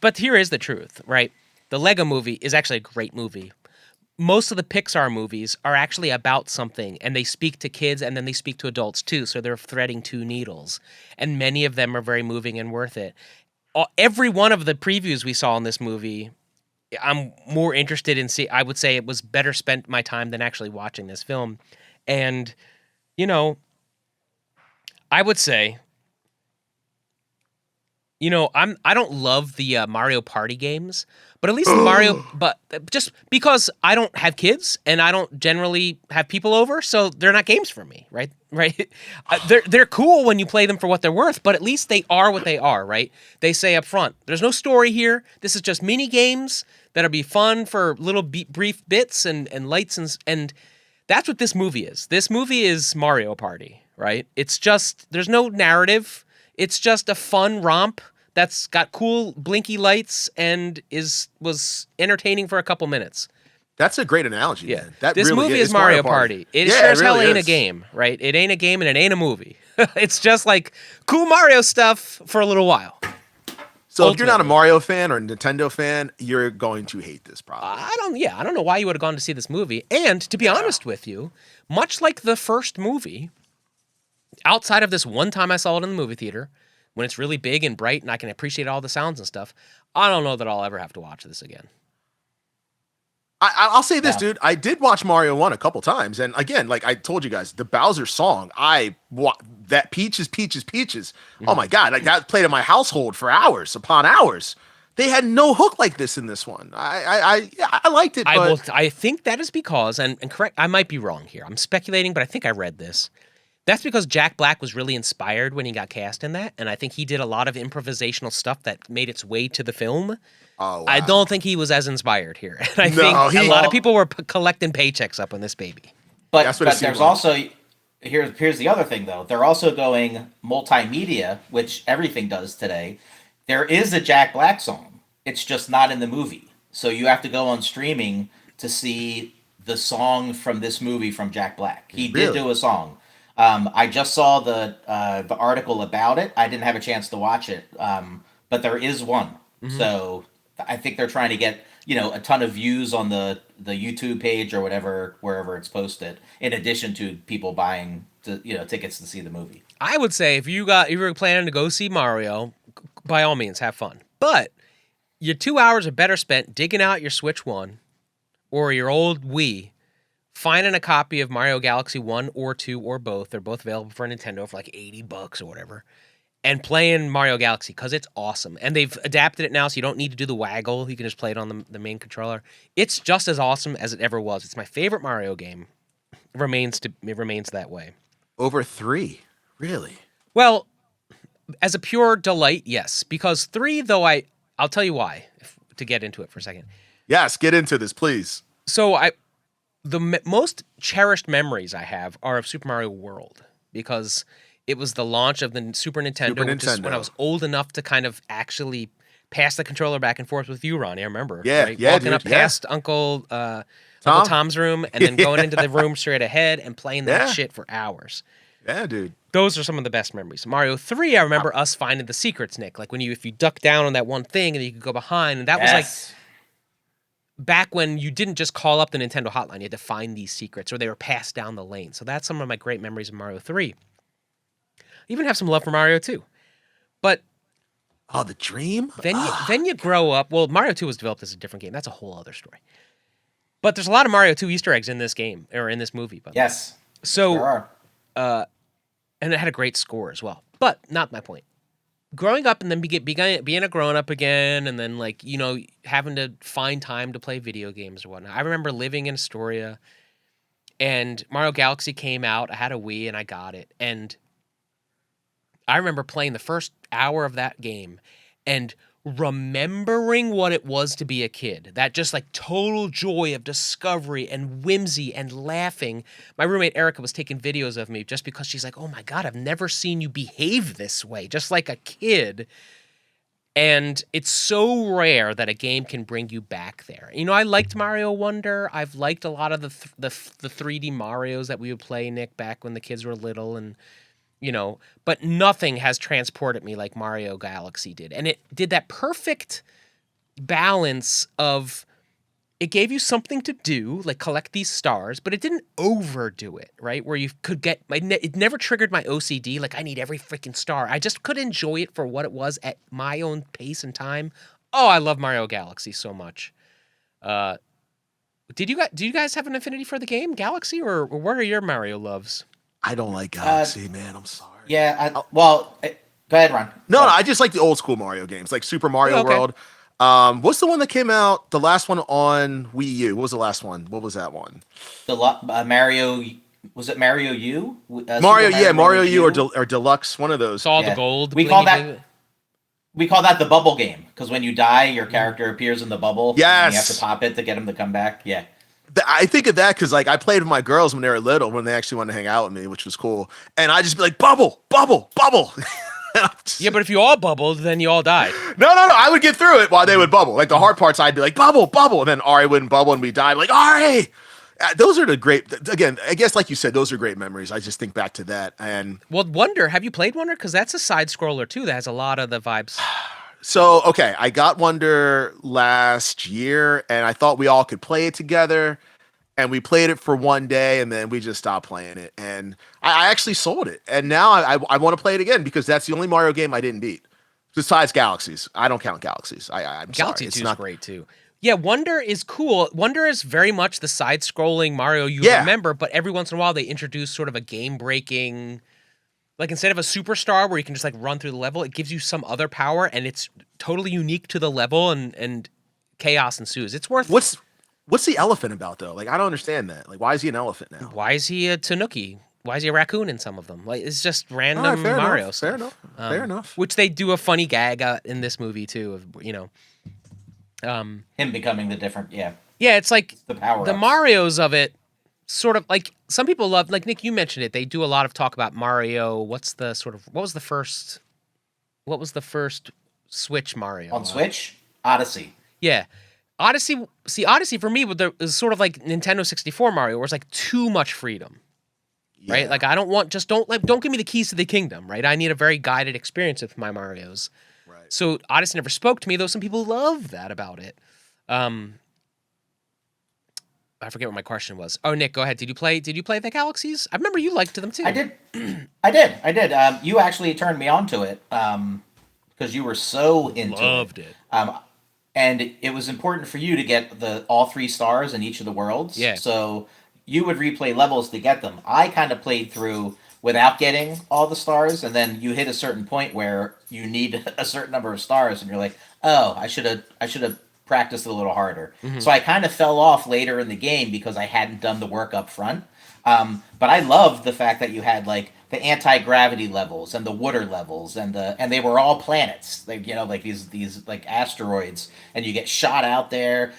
but here is the truth, right? The Lego Movie is actually a great movie. Most of the Pixar movies are actually about something, and they speak to kids, and then they speak to adults too. So they're threading two needles, and many of them are very moving and worth it. Every one of the previews we saw in this movie, I'm more interested in I would say it was better spent my time than actually watching this film, and I would say. I don't love the Mario Party games, but at least but just because I don't have kids and I don't generally have people over, so they're not games for me, right? Right? They're cool when you play them for what they're worth, but at least they are what they are, right? They say up front, there's no story here. This is just mini games that'll be fun for little brief bits and lights and that's what this movie is. This movie is Mario Party, right? It's just there's no narrative. It's just a fun romp that's got cool blinky lights and was entertaining for a couple minutes. That's a great analogy, Yeah. man. That this really movie is Mario Party. It sure as hell ain't a game, right? It ain't a game and it ain't a movie. It's just like cool Mario stuff for a little while. So if you're not a Mario fan or a Nintendo fan, you're going to hate this probably. I don't know why you would have gone to see this movie. And to be honest with you, much like the first movie, outside of this one time I saw it in the movie theater, when it's really big and bright and I can appreciate all the sounds and stuff, I don't know that I'll ever have to watch this again. I'll say this, dude. I did watch Mario 1 a couple times. And again, like I told you guys, the Bowser song, that Peaches. Mm-hmm. Oh my God. Like that played in my household for hours upon hours. They had no hook like this in this one. I liked it. But I think that is because, and correct, I might be wrong here. I'm speculating, but I think I read this. That's because Jack Black was really inspired when he got cast in that, and I think he did a lot of improvisational stuff that made its way to the film. Oh, wow. I don't think he was as inspired here. And I think a lot of people were collecting paychecks up on this baby. But there's also here's the other thing though. They're also going multimedia, which everything does today. There is a Jack Black song. It's just not in the movie. So you have to go on streaming to see the song from this movie from Jack Black. He did do a song. I just saw the article about it. I didn't have a chance to watch it, but there is one. Mm-hmm. So I think they're trying to get a ton of views on the YouTube page or whatever wherever it's posted. In addition to people buying tickets to see the movie. I would say if you were planning to go see Mario, by all means have fun. But your 2 hours are better spent digging out your Switch 1 or your old Wii. Finding a copy of Mario Galaxy 1 or 2 or both. They're both available for Nintendo for like $80 or whatever. And playing Mario Galaxy because it's awesome. And they've adapted it now so you don't need to do the waggle. You can just play it on the main controller. It's just as awesome as it ever was. It's my favorite Mario game. It remains that way. Over 3? Really? Well, as a pure delight, yes. Because 3, though, I'll tell you why, to get into it for a second. Yes, get into this, please. So the most cherished memories I have are of Super Mario World because it was the launch of the Super Nintendo, which is when I was old enough to kind of actually pass the controller back and forth with you, Ronnie. I remember. Yeah, right? yeah, walking up past Uncle Tom's room and then going into the room straight ahead and playing that shit for hours. Yeah, dude. Those are some of the best memories. Mario 3, I remember us finding the secrets, Nick. Like if you duck down on that one thing and you could go behind, and that was like back when you didn't just call up the Nintendo hotline, you had to find these secrets or they were passed down the lane. So that's some of my great memories of Mario 3. I even have some love for Mario 2. But the dream? Then you grow up. Well, Mario 2 was developed as a different game. That's a whole other story. But there's a lot of Mario 2 Easter eggs in this game or in this movie. Yes. So there are. And it had a great score as well. But not my point. Growing up and then being a grown-up again and then having to find time to play video games or whatnot. I remember living in Astoria and Mario Galaxy came out. I had a Wii and I got it. And I remember playing the first hour of that game and remembering what it was to be a kid. That just like total joy of discovery and whimsy and laughing. My roommate Erica was taking videos of me just because she's like, "Oh my God, I've never seen you behave this way, just like a kid." And it's so rare that a game can bring you back there. You know, I liked Mario Wonder. I've liked a lot of the 3D Marios that we would play, Nick, back when the kids were little, and you know, but nothing has transported me like Mario Galaxy did. And it did that perfect balance of it gave you something to do, like collect these stars, but it didn't overdo it, right? Where you could get, it never triggered my OCD, like I need every freaking star. I just could enjoy it for what it was at my own pace and time. Oh, I love Mario Galaxy so much. Do you guys have an affinity for the game Galaxy, or what are your Mario loves? I don't like Galaxy, man. I'm sorry. Yeah. Go ahead, Ron. No, I just like the old school Mario games, like Super Mario World. What's the one that came out? The last one on Wii U. What was the last one? What was that one? The Mario. Was it Mario U? Mario U or Deluxe. One of those. It's all the gold. We call that the bubble game because when you die, your character appears in the bubble. Yes. And you have to pop it to get him to come back. Yeah. I think of that because like I played with my girls when they were little, when they actually wanted to hang out with me, which was cool. And I just be like, bubble, bubble, bubble. Yeah, but if you all bubbled, then you all died. No. I would get through it while they would bubble. Like the hard parts, I'd be like, bubble, bubble. And then Ari wouldn't bubble and we died. Like, Ari! Those are the great, again, I guess like you said, those are great memories. I just think back to that. And well, Wonder, have you played Wonder? Because that's a side scroller too that has a lot of the vibes. So, okay, I got Wonder last year and I thought we all could play it together. And we played it for one day, and then we just stopped playing it. And I actually sold it. And now I want to play it again because that's the only Mario game I didn't beat. Besides Galaxies. I don't count Galaxies. I'm Galaxy sorry. 2 is great, too. Yeah, Wonder is cool. Wonder is very much the side-scrolling Mario you remember, but every once in a while they introduce sort of a game-breaking... Like, instead of a superstar where you can just, like, run through the level, it gives you some other power, and it's totally unique to the level, and chaos ensues. It's worth... What's the elephant about though? Like I don't understand that. Like why is he an elephant now? Why is he a tanuki? Why is he a raccoon in some of them? Like it's just random Mario stuff. Fair enough. Which they do a funny gag in this movie too. Of him becoming the different. Yeah, it's like the power. The Marios of it, sort of like some people love. Like Nick, you mentioned it. They do a lot of talk about Mario. What was the first Switch Mario on Switch? Odyssey. Yeah. Odyssey for me was sort of like Nintendo 64 Mario, where it's like too much freedom, right? Like I don't give me the keys to the kingdom, right? I need a very guided experience with my Marios. Right. So Odyssey never spoke to me, though some people love that about it. I forget what my question was. Oh, Nick, go ahead. Did you play the Galaxies? I remember you liked them too. I did. I did. You actually turned me on to it because you were so into it. Loved it. And it was important for you to get all 3 stars in each of the worlds. Yeah. So you would replay levels to get them. I kind of played through without getting all the stars, and then you hit a certain point where you need a certain number of stars, and you're like, oh, I should have practiced a little harder. Mm-hmm. So I kind of fell off later in the game because I hadn't done the work up front. But I loved the fact that you had like the anti-gravity levels and the water levels and they were all planets, like like these like asteroids, and you get shot out there.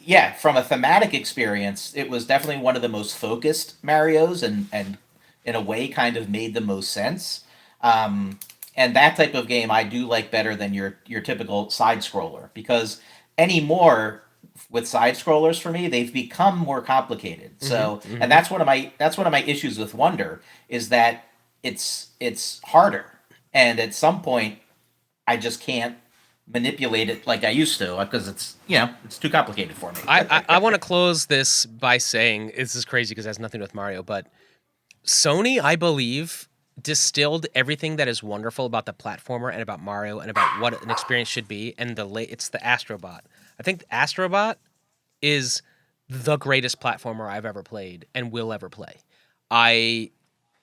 Yeah, from a thematic experience, it was definitely one of the most focused Marios and in a way kind of made the most sense. And that type of game I do like better than your typical side scroller, because anymore with side scrollers for me, they've become more complicated. So, and that's one of my issues with Wonder is that it's harder, and at some point, I just can't manipulate it like I used to because it's too complicated for me. I want to close this by saying this is crazy because it has nothing to do with Mario, but Sony, I believe, distilled everything that is wonderful about the platformer and about Mario and about what an experience should be, and it's the Astro Bot. I think the Astro Bot is the greatest platformer I've ever played and will ever play. I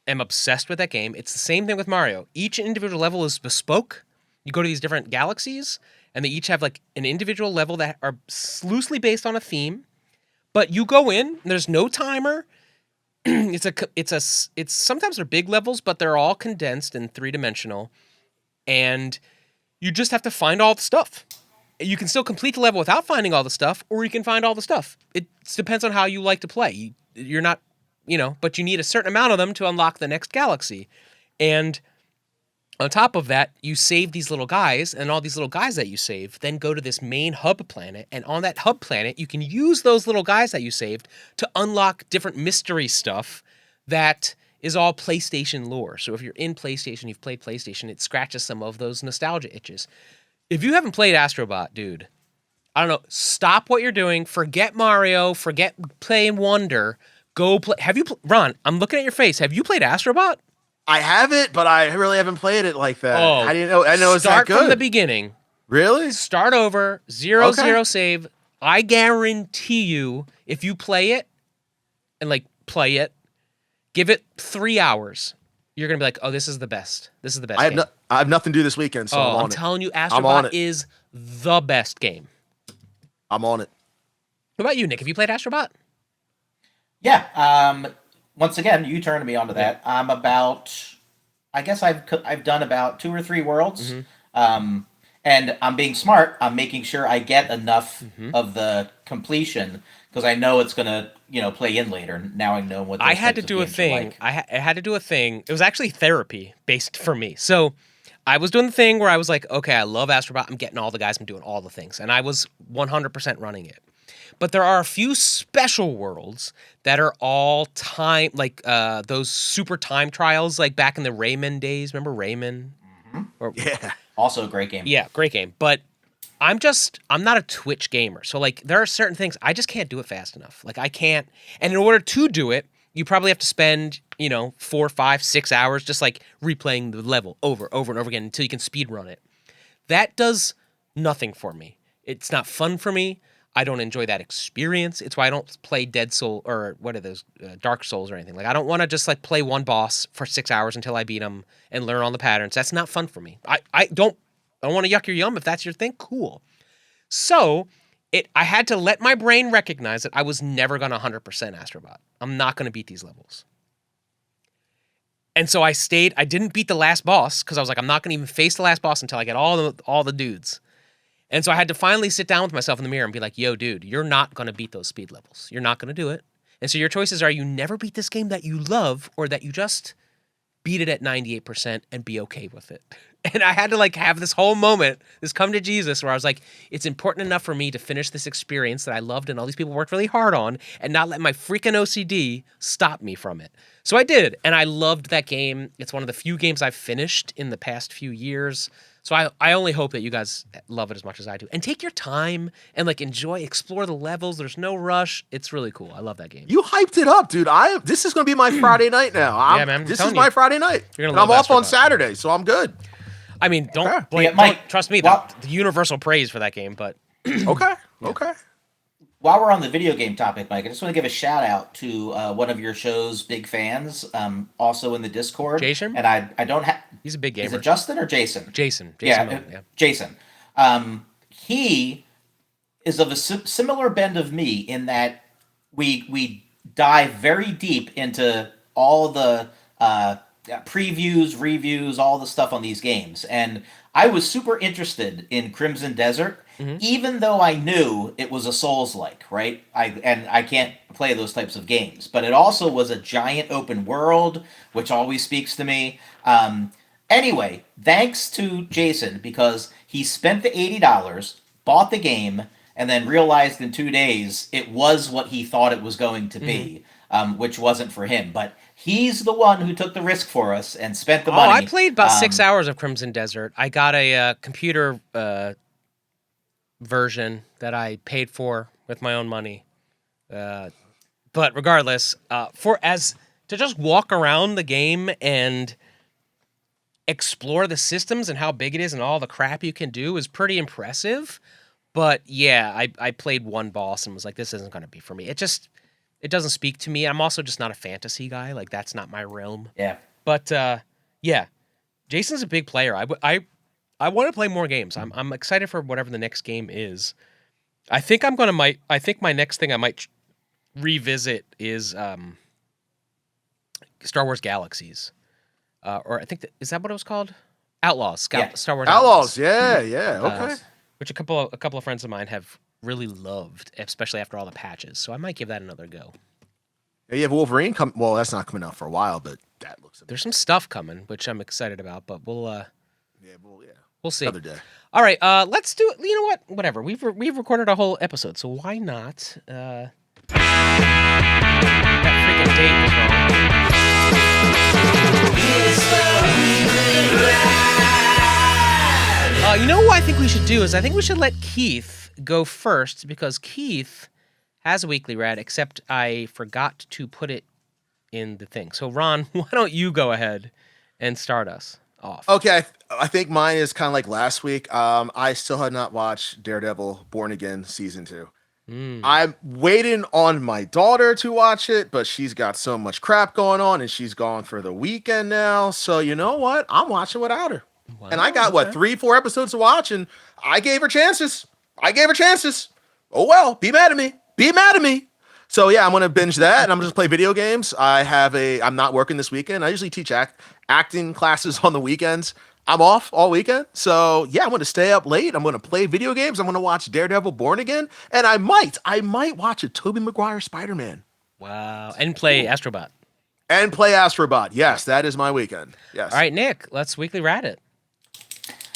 am obsessed with that game. It's the same thing with Mario. Each individual level is bespoke. You go to these different galaxies, and they each have like an individual level that are loosely based on a theme. But you go in, and there's no timer. It's sometimes they're big levels, but they're all condensed and 3-dimensional. And You just have to find all the stuff. You can still complete the level without finding all the stuff, or you can find all the stuff. It depends on how you like to play. You're not, but you need a certain amount of them to unlock the next galaxy. And on top of that, you save these little guys, and all these little guys that you save then go to this main hub planet. And on that hub planet, you can use those little guys that you saved to unlock different mystery stuff that is all PlayStation lore. So if you're in PlayStation, you've played PlayStation, it scratches some of those nostalgia itches. If you haven't played Astro Bot, dude, I don't know, stop what you're doing, forget Mario, forget playing Wonder, go play. Ron, I'm looking at your face. Have you played Astro Bot? I haven't, but I really haven't played it like that. Oh, I didn't know. I know it's that good. Start from the beginning. Really? Start over, 0-0 save. I guarantee you, if you play it and play it, give it 3 hours, you're gonna be like, "Oh, this is the best. This is the best." I have nothing to do this weekend, so I'm telling you, Astro Bot is the best game. I'm on it. What about you, Nick? Have you played Astro Bot? Yeah. Once again, you turned me onto that. I'm about. I guess I've done about 2 or 3 worlds. And I'm being smart. I'm making sure I get enough of the completion because I know it's gonna, play in later. Now I know what. I had to do a thing. Like. I had to do a thing. It was actually therapy based for me. So I was doing the thing where I was like, okay, I love Astro Bot. I'm getting all the guys. I'm doing all the things, and I was 100% running it. But there are a few special worlds that are all time, those super time trials, like back in the Rayman days. Remember Rayman? Yeah. Also a great game. Yeah, great game. But I'm not a Twitch gamer. So there are certain things I just can't do it fast enough. I can't. And in order to do it, you probably have to spend, 4, 5, 6 hours just replaying the level over and over again until you can speed run it. That does nothing for me. It's not fun for me. I don't enjoy that experience. It's why I don't play Dead Soul or what are those Dark Souls or anything. I don't want to just play one boss for 6 hours until I beat him and learn all the patterns. That's not fun for me. I don't want to yuck your yum. If that's your thing, cool. So I had to let my brain recognize that I was never going to 100% Astro Bot. I'm not going to beat these levels. And so I stayed. I didn't beat the last boss because I was like, I'm not going to even face the last boss until I get all the dudes. And so I had to finally sit down with myself in the mirror and be like, yo, dude, you're not going to beat those speed levels. You're not going to do it. And so your choices are you never beat this game that you love or that you just beat it at 98% and be okay with it. And I had to have this whole moment, this come to Jesus, where I was like, it's important enough for me to finish this experience that I loved and all these people worked really hard on and not let my freaking OCD stop me from it. So I did, and I loved that game. It's one of the few games I've finished in the past few years. So I only hope that you guys love it as much as I do. And take your time and explore the levels. There's no rush. It's really cool. I love that game. You hyped it up, dude. This is going to be my Friday night now. Yeah, man. This is my Friday night. And I'm off on Saturday, so I'm good. I mean, don't trust me. The universal praise for that game, but okay. While we're on the video game topic, Mike, I just want to give a shout out to one of your show's big fans, also in the Discord. Jason? And I don't have. He's a big gamer. Is it Justin or Jason? Jason. Jason. He is of a similar bend of me in that we dive very deep into all the previews, reviews, all the stuff on these games. And I was super interested in Crimson Desert, even though I knew it was a Souls-like, right? I can't play those types of games. But it also was a giant open world, which always speaks to me. Anyway, thanks to Jason, because he spent the $80, bought the game, and then realized in 2 days it was what he thought it was going to be, which wasn't for him. But he's the one who took the risk for us and spent the money. I played about 6 hours of Crimson Desert. I got a computer version that I paid for with my own money. But regardless, to just walk around the game and explore the systems and how big it is and all the crap you can do is pretty impressive. But yeah, I played one boss and was like, this isn't going to be for me. It doesn't speak to me. I'm also just not a fantasy guy. That's not my realm. Yeah. But yeah, Jason's a big player. I want to play more games. I'm excited for whatever the next game is. I think my next thing I might revisit is Star Wars Galaxies. Or I think is that what it was called? Outlaws, Star Wars Outlaws. Yeah, okay. which a couple of friends of mine have really loved, especially after all the patches. So I might give that another go. Yeah, you have Wolverine come. Well, that's not coming out for a while, but that looks. There's some stuff coming, which I'm excited about, but we'll see. Another day. All right, let's do it. You know what? Whatever. We've recorded a whole episode, so why not? That freaking date was wrong. You know what I think we should do is I think we should let Keith go first because Keith has a weekly rad, except I forgot to put it in the thing. So Ron, why don't you go ahead and start us off? Okay, I think mine is kind of like last week. I still had not watched Daredevil Born Again season 2. I'm waiting on my daughter to watch it, but she's got so much crap going on and she's gone for the weekend now. So you know what? I'm watching without her. Wow, and I got 3-4 episodes to watch and I gave her chances. Oh well, be mad at me. So yeah, I'm going to binge that and I'm going to play video games. I'm not working this weekend. I usually teach acting classes on the weekends. I'm off all weekend. So yeah, I'm going to stay up late. I'm going to play video games. I'm going to watch Daredevil Born Again. And I might watch a Tobey Maguire Spider-Man. Wow. And play Astro Bot. Yes, that is my weekend. Yes. All right, Nick, let's weekly rat it.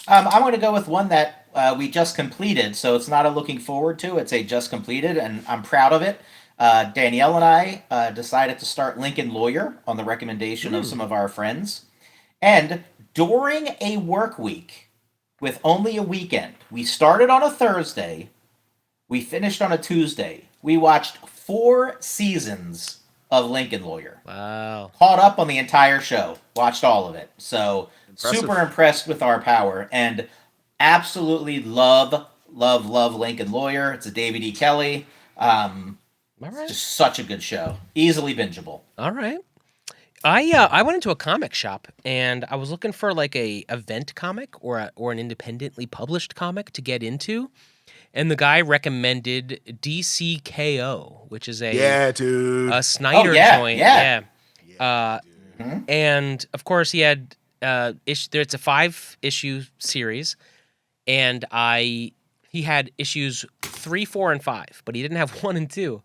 I'm going to go with one that we just completed. So it's not a looking forward to. It's a just completed, and I'm proud of it. Danielle and I decided to start Lincoln Lawyer on the recommendation of some of our friends. And during a work week with only a weekend, we started on a Thursday, we finished on a Tuesday. We watched 4 seasons of Lincoln Lawyer. Wow. Caught up on the entire show. Watched all of it. So Impressive. Super impressed with our power and absolutely love Lincoln Lawyer. It's a David E. Kelly. All right. Just such a good show. Easily bingeable. All right. I went into a comic shop and I was looking for like a event comic or an independently published comic to get into, and the guy recommended DCKO, which is a Snyder joint. Yeah. And of course he had it's a 5-issue series, and he had issues 3, 4, and 5, but he didn't have 1 and 2.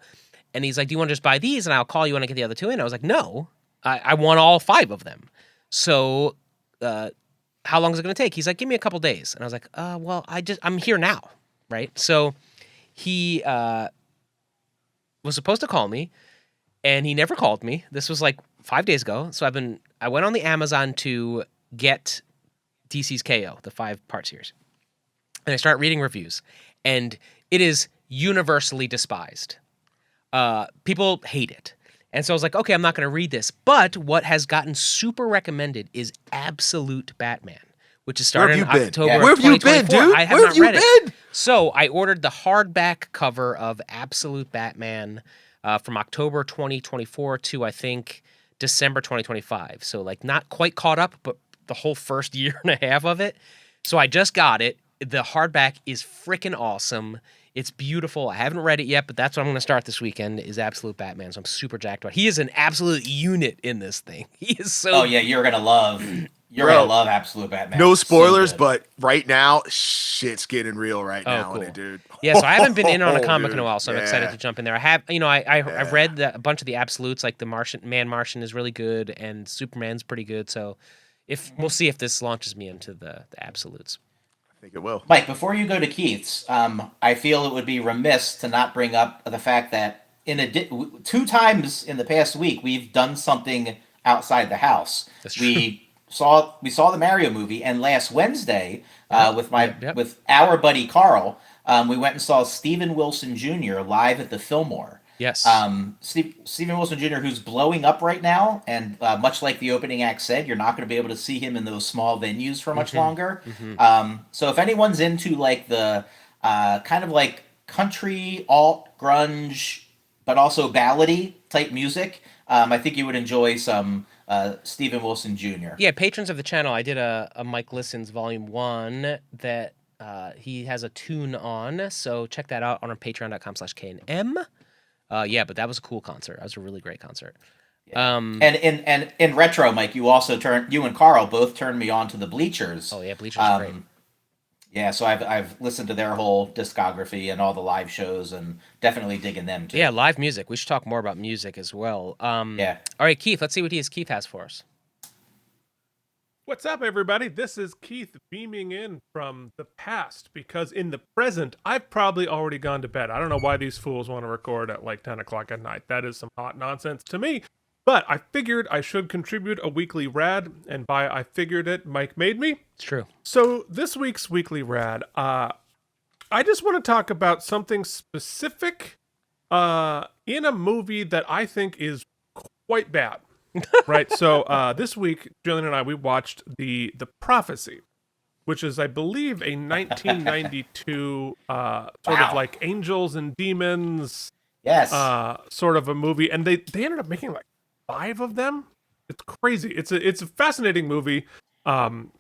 And he's like, "Do you want to just buy these, and I'll call you when I get the other 2 in?" I was like, "No, I want all 5 of them." So, how long is it going to take? He's like, "Give me a couple days." And I was like, "Well, I'm here now, right?" So, he was supposed to call me, and he never called me. This was like 5 days ago. So I went on the Amazon to get DC's KO, the 5-part series, and I start reading reviews, and it is universally despised. People hate it. And so I was like, okay, I'm not going to read this. But what has gotten super recommended is Absolute Batman, which is starting in October Where have you been, dude? I have not read it. So I ordered the hardback cover of Absolute Batman from October 2024 to, I think, December 2025. So like not quite caught up, but the whole first year and a half of it. So I just got it. The hardback is freaking awesome. It's beautiful. I haven't read it yet, but that's what I'm going to start this weekend is Absolute Batman. So I'm super jacked about it. He is an absolute unit in this thing. He is so... Oh, yeah, you're going to love... You're going to love Absolute Batman. No spoilers, but right now, shit's getting real right now, cool. dude. Yeah, so I haven't been in on a comic in a while, so I'm excited to jump in there. I have, I've read a bunch of the Absolutes, like the Martian is really good, and Superman's pretty good. So we'll see if this launches me into the Absolutes. I think it will. Mike, before you go to Keith's, I feel it would be remiss to not bring up the fact that 2 times in the past week we've done something outside the house. That's true. We saw the Mario movie, and last Wednesday with our buddy Carl, we went and saw Steven Wilson Jr. live at the Fillmore. Yes. Steven Wilson Jr., who's blowing up right now, and much like the opening act said, you're not going to be able to see him in those small venues for much longer. So if anyone's into like the kind of like country, alt, grunge, but also ballady type music, I think you would enjoy some Steven Wilson Jr. Yeah, patrons of the channel, I did a Mike Listens Volume 1 that he has a tune on, so check that out on our patreon.com/KM. Yeah, but that was a cool concert. That was a really great concert. And in retro, Mike, you and Carl both turned me on to the Bleachers. Oh yeah, Bleachers are great. Yeah, so I've listened to their whole discography and all the live shows, and definitely digging them too. Yeah, live music. We should talk more about music as well. Yeah. All right, Keith. Let's see what Keith has for us. What's up, everybody? This is Keith beaming in from the past, because in the present, I've probably already gone to bed. I don't know why these fools want to record at like 10 o'clock at night. That is some hot nonsense to me. But I figured I should contribute a weekly rad, and by I figured it, Mike made me. It's true. So this week's weekly rad, I just want to talk about something specific in a movie that I think is quite bad. Right, so this week, Jillian and I, we watched the Prophecy, which is, I believe, a 1992 sort of like Angels and Demons sort of a movie, and they ended up making like 5 of them. It's crazy. It's a fascinating movie, and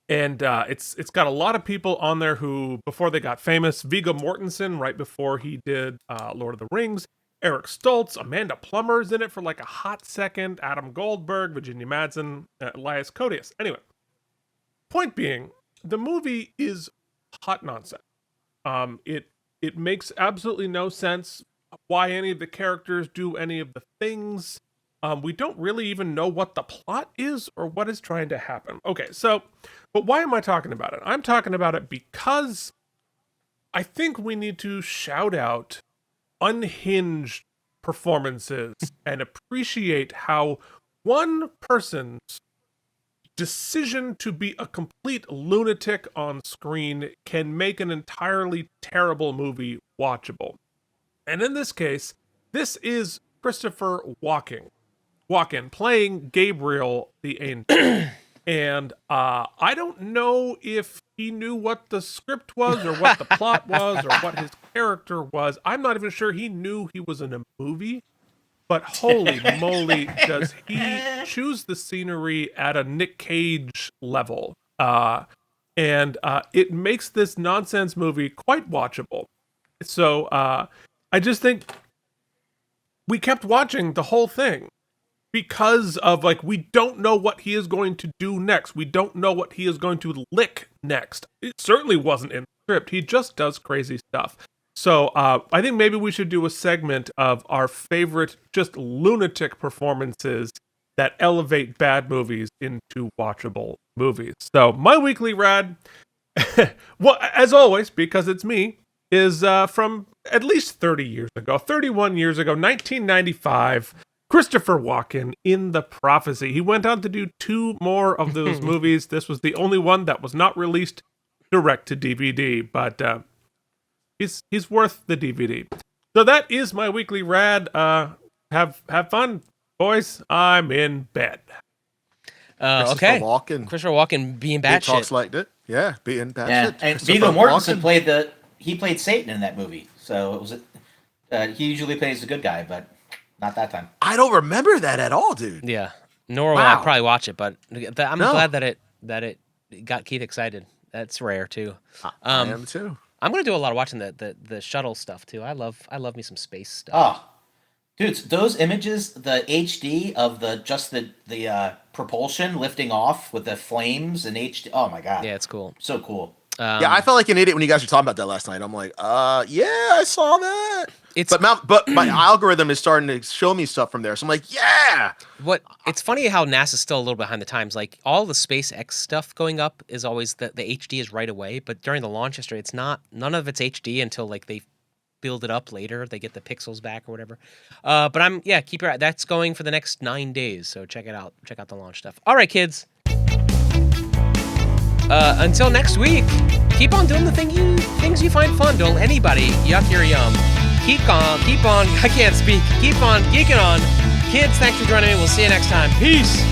it's got a lot of people on there who, before they got famous, Viggo Mortensen, right before he did Lord of the Rings, Eric Stoltz, Amanda Plummer's in it for like a hot second, Adam Goldberg, Virginia Madsen, Elias Koteas. Anyway, point being, the movie is hot nonsense. It makes absolutely no sense why any of the characters do any of the things. We don't really even know what the plot is or what is trying to happen. Okay, so, but why am I talking about it? I'm talking about it because I think we need to shout out unhinged performances and appreciate how one person's decision to be a complete lunatic on screen can make an entirely terrible movie watchable. And in this case, this is Christopher Walken playing Gabriel the Angel. And I don't know if he knew what the script was or what the plot was or what his character was. I'm not even sure he knew he was in a movie. But holy moly, does he choose the scenery at a Nick Cage level. And it makes this nonsense movie quite watchable. So I just think we kept watching the whole thing. Because of, like, we don't know what he is going to do next. We don't know what he is going to lick next. It certainly wasn't in the script. He just does crazy stuff. So I think maybe we should do a segment of our favorite just lunatic performances that elevate bad movies into watchable movies. So my weekly rad, well, as always, because it's me, is from at least 31 years ago, 1995. Christopher Walken in The Prophecy. He went on to do 2 more of those movies. This was the only one that was not released direct to DVD, but he's worth the DVD. So that is my weekly rad. Have fun, boys. I'm in bed. Okay. Walken. Christopher Walken being bad shit. Talks like it. Yeah, being bad shit. And Viggo Mortensen played Satan in that movie. So it was he usually plays the good guy, but not that time. I don't remember that at all, dude. Yeah. Nor will I probably watch it, but I'm glad that it got Keith excited. That's rare too. I am too. I'm gonna do a lot of watching the shuttle stuff too. I love me some space stuff. Oh, dude, those images, the HD of the propulsion lifting off with the flames and HD. Oh my god. Yeah, it's cool. So cool. Yeah, I felt like an idiot when you guys were talking about that last night. I'm like, yeah, I saw that. But my algorithm is starting to show me stuff from there. So I'm like, yeah. It's funny how NASA's still a little behind the times. Like all the SpaceX stuff going up is always the HD is right away, but during the launch history, it's not. None of it's HD until like they build it up later. They get the pixels back or whatever. But keep your eye. That's going for the next 9 days. So check it out. Check out the launch stuff. All right, kids. Until next week, keep on doing the things you find fun. Don't let anybody yuck your yum. Keep on, I can't speak. Keep on geeking on. Kids, thanks for joining me. We'll see you next time. Peace.